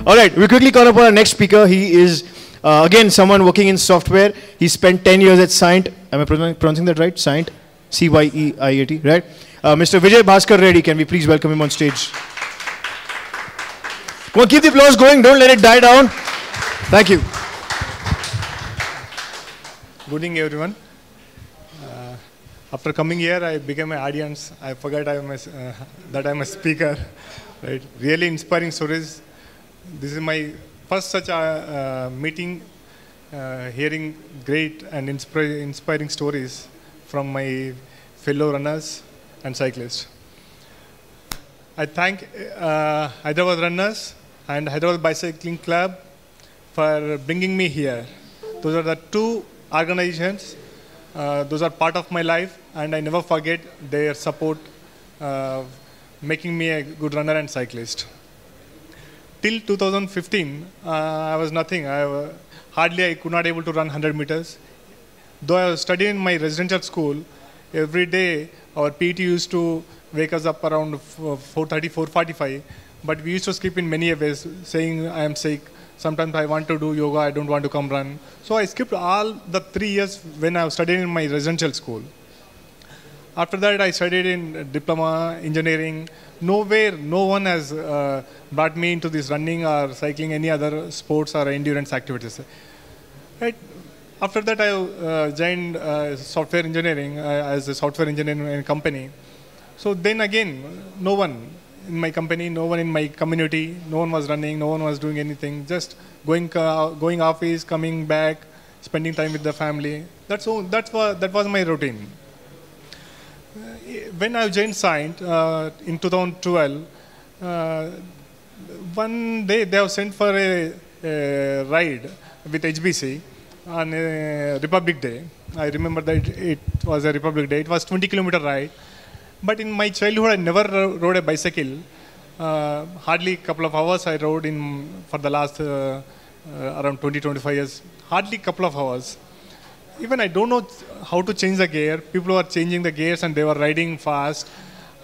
All right, we quickly call up our next speaker. He is, again, someone working in software. He spent 10 years at Cyient. Am I pronouncing that right? Cyient? C-Y-E-I-A-T, right? Mr. Vijay Bhaskar Reddy, can we please welcome him on stage? Come on, keep the applause going. Don't let it die down. Thank you. Good evening, everyone. After coming here, I became an audience. I forgot that I'm a speaker. Right? Really inspiring stories. This is my first such meeting, hearing great and inspiring stories from my fellow runners and cyclists. I thank Hyderabad Runners and Hyderabad Bicycling Club for bringing me here. Those are the two organizations. Those are part of my life, and I never forget their support, making me a good runner and cyclist. Till 2015, I was nothing. Hardly I could not able to run 100 meters. Though I was studying in my residential school, every day our PT used to wake us up around 4:30, 4:45. But we used to skip in many ways, saying I am sick. Sometimes I want to do yoga, I don't want to come run. So I skipped all the 3 years when I was studying in my residential school. After that, I studied in diploma, engineering. Nowhere, no one has brought me into this running or cycling, any other sports or endurance activities. Right? After that, I joined software engineering as a software engineer in a company. So then again, no one in my company, no one in my community, no one was running, no one was doing anything, just going office, coming back, spending time with the family. That was my routine. When I joined Cyient in 2012, one day they have sent for a ride with HBC on Republic Day. I remember that it was a Republic Day. It was 20-kilometer ride. But in my childhood, I never rode a bicycle. Hardly a couple of hours I rode for the last around 20-25 years. Hardly a couple of hours. Even I don't know how to change the gear. People were changing the gears and they were riding fast.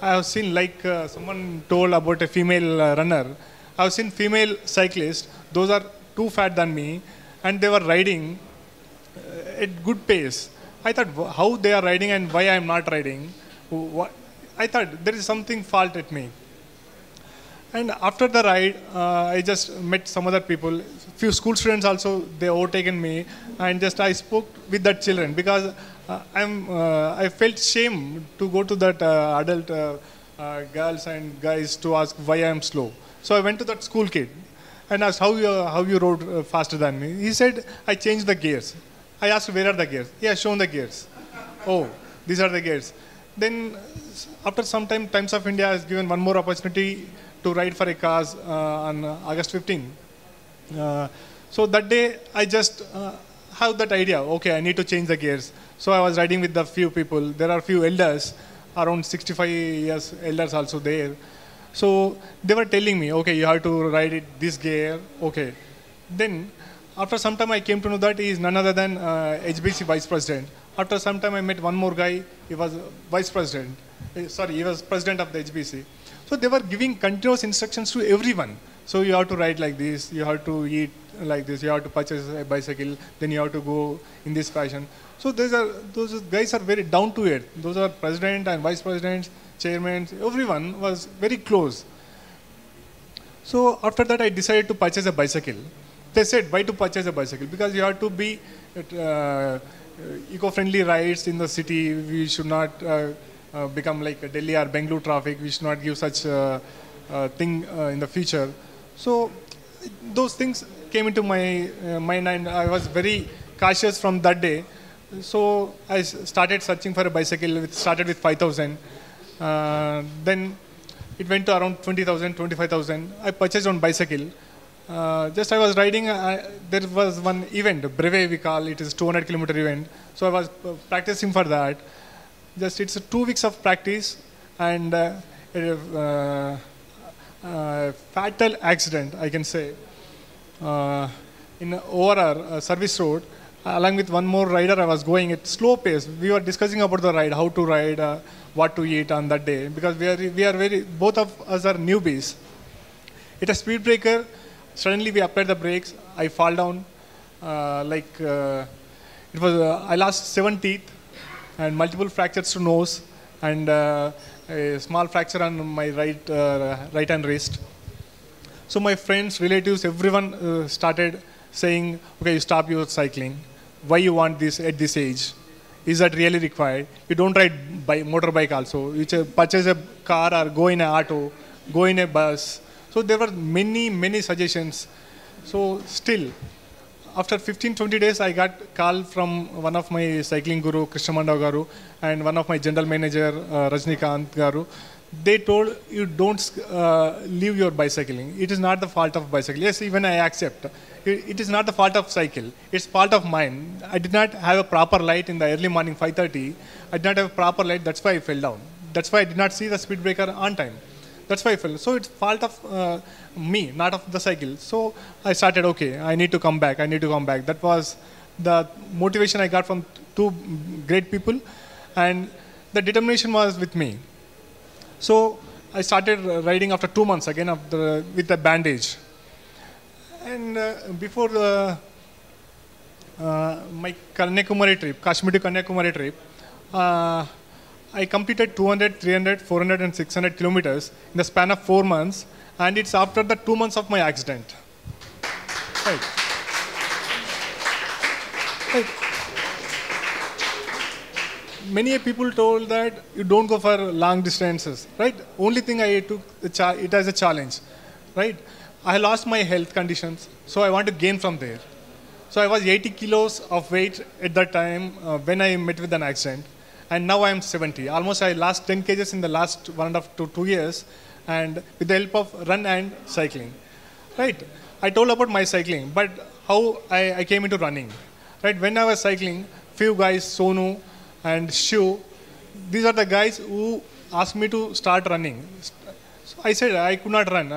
I have seen, like someone told about a female runner. I have seen female cyclists. Those are too fat than me, and they were riding at good pace. I thought, how they are riding and why I am not riding. I thought there is something fault at me. And after the ride, I just met some other people. Few school students also, they overtaken me, and just I spoke with that children because I felt shame to go to that adult girls and guys to ask why I am slow. So I went to that school kid and asked how you rode faster than me. He said, I changed the gears. I asked, where are the gears? He has shown the gears. Oh, these are the gears. Then after some time, Times of India has given one more opportunity to ride for a cause on August 15. So that day, I just have that idea, okay, I need to change the gears. So I was riding with a few people. There are few elders, around 65 years elders also there. So they were telling me, okay, you have to ride it this gear, okay. Then after some time, I came to know that he is none other than HBC Vice President. After some time, I met one more guy. He was Vice President. He was President of the HBC. So they were giving continuous instructions to everyone. So you have to ride like this, you have to eat like this, you have to purchase a bicycle, then you have to go in this fashion. So those guys are very down to earth. Those are president and vice presidents, chairmen, everyone was very close. So after that, I decided to purchase a bicycle. They said, why to purchase a bicycle? Because you have to be eco-friendly rides in the city. We should not become like Delhi or Bangalore traffic. We should not give such thing in the future. So those things came into my mind, and I was very cautious from that day. So I started searching for a bicycle. It started with 5,000. Then it went to around 20,000, 25,000. I purchased one bicycle. Just I was riding, there was one event, Breve we call it, is 200-kilometer event. So I was practicing for that. Just it's 2 weeks of practice, and fatal accident, I can say, in over our service road. Along with one more rider, I was going at slow pace. We were discussing about the ride, how to ride, what to eat on that day, because both of us are newbies. At a speed breaker, Suddenly we applied the brakes. I fall down. It was. I lost 7 teeth and multiple fractures to nose and a small fracture on my right hand wrist. So my friends, relatives, everyone started saying, "Okay, you stop your cycling. Why you want this at this age? Is that really required? You don't ride motorbike also. You purchase a car or go in an auto, go in a bus." So there were many suggestions. So still, after 15-20 days, I got call from one of my cycling guru, Krishnamanda Garu, and one of my general manager, Rajnikant Garu. They told, you don't leave your bicycling. It is not the fault of bicycle. Yes, even I accept. It is not the fault of cycle. It's fault of mine. I did not have a proper light in the early morning, 5:30. I did not have a proper light. That's why I fell down. That's why I did not see the speed breaker on time. That's why I fell. So it's fault of me, not of the cycle. So I started, okay, I need to come back. I need to come back. That was the motivation I got from two great people. And the determination was with me. So I started riding after 2 months again with a bandage. And before my Kanyakumari trip, Kashmir to Kanyakumari trip, I completed 200, 300, 400 and 600 kilometers in the span of 4 months. And it's after the 2 months of my accident. Right. Right. Many people told that you don't go for long distances, right? Only thing I took it as a challenge, right? I lost my health conditions, so I want to gain from there. So I was 80 kilos of weight at that time when I met with an accident, and now I am 70. Almost I lost 10 kgs in the last 1.5 to 2 years, and with the help of run and cycling, right? I told about my cycling, but how I came into running, right? When I was cycling, few guys, Sonu and Shiv, these are the guys who asked me to start running. So I said I could not run.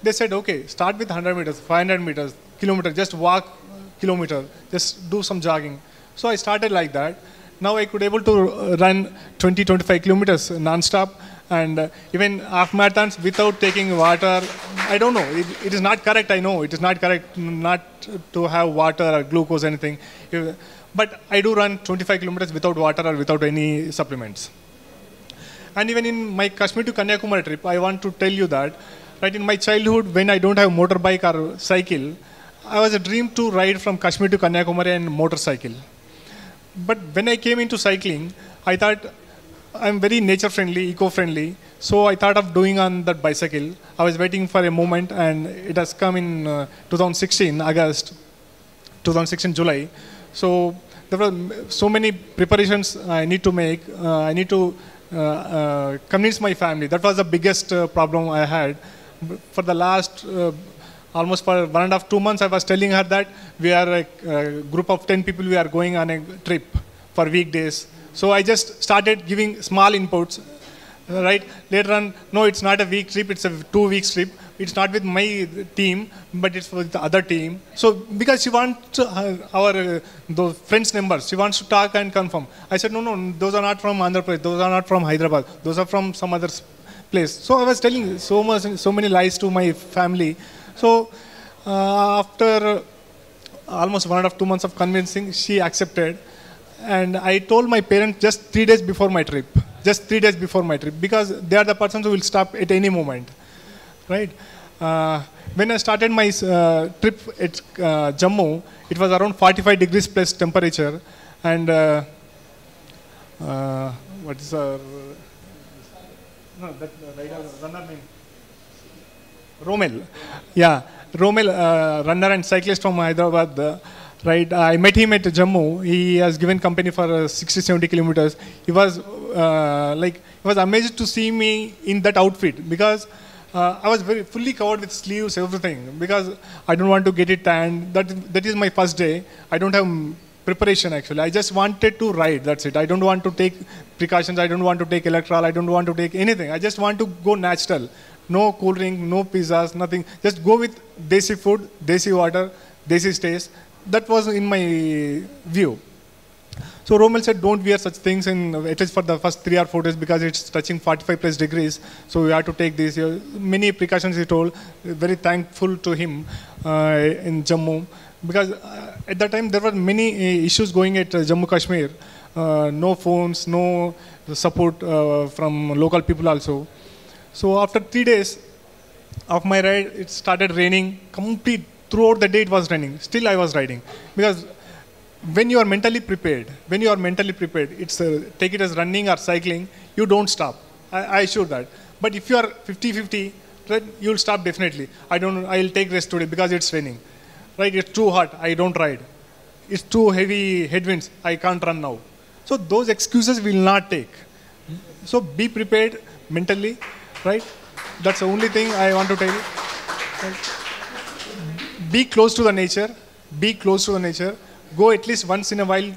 They said, okay, start with 100 meters, 500 meters, kilometer, just walk kilometer, just do some jogging. So I started like that. Now I could able to run 20-25 kilometers non-stop, and even half marathons without taking water. I don't know. It is not correct. I know it is not correct not to have water or glucose or anything. But I do run 25 kilometers without water or without any supplements. And even in my Kashmir to Kanyakumari trip, I want to tell you that, right, in my childhood, when I don't have motorbike or cycle, I was a dream to ride from Kashmir to Kanyakumari and motorcycle. But when I came into cycling, I thought I'm very nature friendly, eco friendly. So I thought of doing on that bicycle. I was waiting for a moment, and it has come in 2016, August, 2016, July. So there were so many preparations I need to make. I need to convince my family. That was the biggest problem I had. For the last almost for 1.5 to 2 months, I was telling her that we are a group of 10 people. We are going on a trip for weekdays. So I just started giving small inputs. Right? Later on, no, it's not a week trip. It's a 2 weeks trip. It's not with my team, but it's with the other team. So because she wants our those friends' numbers, she wants to talk and confirm. I said, no, those are not from Andhra Pradesh. Those are not from Hyderabad. Those are from some other place. So I was telling so many lies to my family. So after almost 1.5 to 2 months of convincing, she accepted. And I told my parents just 3 days before my trip. Just 3 days before my trip, because they are the persons who will stop at any moment, right? When I started my trip at Jammu, it was around 45 degrees plus temperature, and what is runner name? Romel, yeah, Romel, runner and cyclist from Hyderabad. Right, I met him at Jammu. He has given company for 60-70 kilometers. He was he was amazed to see me in that outfit, because I was very fully covered with sleeves, everything, because I don't want to get it tanned. That is my first day. I don't have preparation actually. I just wanted to ride. That's it. I don't want to take precautions. I don't want to take electrol. I don't want to take anything. I just want to go natural. No cool drink, no pizzas, nothing. Just go with desi food, desi water, desi stays. That was in my view. So Romel said, don't wear such things at least for the first 3 or 4 days because it's touching 45 plus degrees. So you have to take this. Many precautions he told. Very thankful to him in Jammu because at that time there were many issues going at Jammu Kashmir. No phones, no support from local people also. So after 3 days of my ride, it started raining. Throughout the day it was raining. Still I was riding because when you are mentally prepared, it's take it as running or cycling, you don't stop. I assure that. But if you are 50-50, right, you'll stop definitely. I'll take rest today because it's raining. Right, it's too hot, I don't ride. It's too heavy headwinds, I can't run now. So those excuses will not take. So be prepared mentally, right? That's the only thing I want to tell you. Right? Be close to the nature. Be close to the nature. Go at least once in a while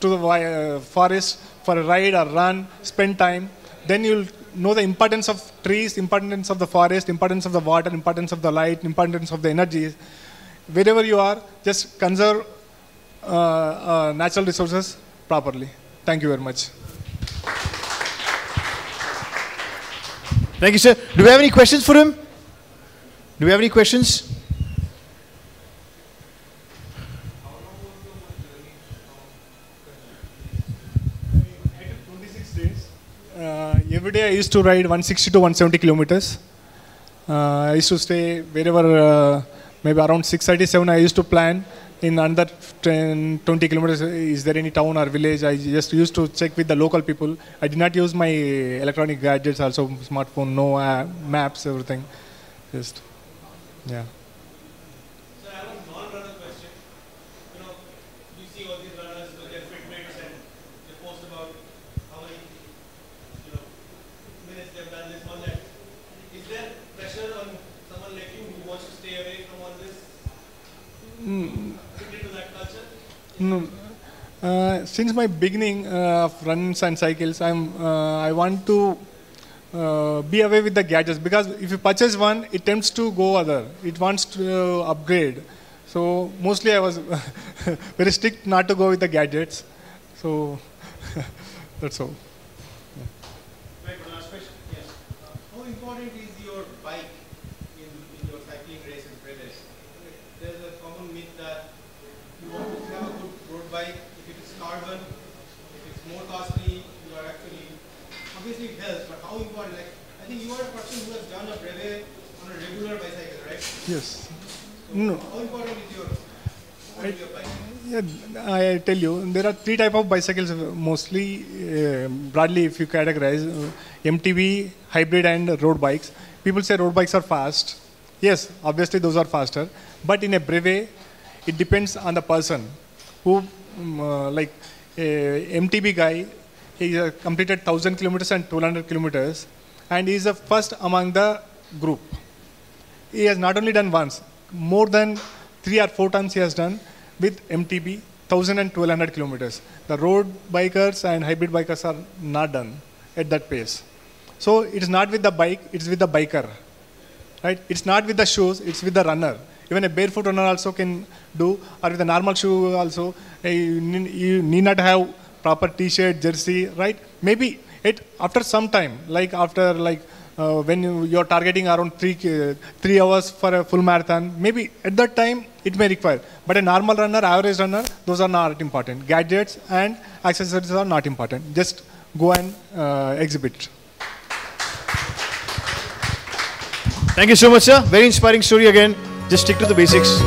to the forest for a ride or run, spend time. Then you'll know the importance of trees, importance of the forest, importance of the water, importance of the light, importance of the energy. Wherever you are, just conserve natural resources properly. Thank you very much. Thank you, sir. Do we have any questions for him? Do we have any questions? Every day I used to ride 160 to 170 kilometers. I used to stay wherever, maybe around 6:37 I used to plan. In under 10, 20 kilometers, is there any town or village? I just used to check with the local people. I did not use my electronic gadgets, also smartphone, no maps, everything. Just, yeah. So I have a non-runner question. You know, you see all these runners with their fitness and they post about how many, minutes they've done this, all that. Is there pressure on someone like you who wants to stay away from all this? Fit into that culture? No. Since my beginning of runs and cycles, I want to be away with the gadgets because if you purchase one, it tends to go other. It wants to upgrade. So mostly I was very strict not to go with the gadgets. So that's all. Right, one last question. Yes. How important is your bike in your cycling race and trail race? There's a common myth that you want to have a good road bike. If it's carbon, if it's more costly, you are actually, obviously it helps, but how important? Like, I think you are a person who has done a brevet on a regular bicycle, right? Yes. So No. how important is your bike? Yeah, I tell you, there are 3 types of bicycles mostly, broadly if you categorize, MTB, hybrid and road bikes. People say road bikes are fast. Yes, obviously those are faster. But in a brevet, it depends on the person. Who, like MTB guy, he completed 1,000 kilometers and 1,200 kilometers. And he is the first among the group. He has not only done once, more than 3 or 4 times he has done with MTB, 1,000 and 1,200 kilometers. The road bikers and hybrid bikers are not done at that pace. So it is not with the bike, it's with the biker. Right? It's not with the shoes, it's with the runner. Even a barefoot runner also can do, or with a normal shoe also. You need not have proper t-shirt, jersey, right? Maybe after some time, like after when you're targeting around 3 hours for a full marathon, maybe at that time it may require. But a normal runner, average runner, those are not important. Gadgets and accessories are not important. Just go and exhibit. Thank you so much, sir. Very inspiring story again. Just stick to the basics.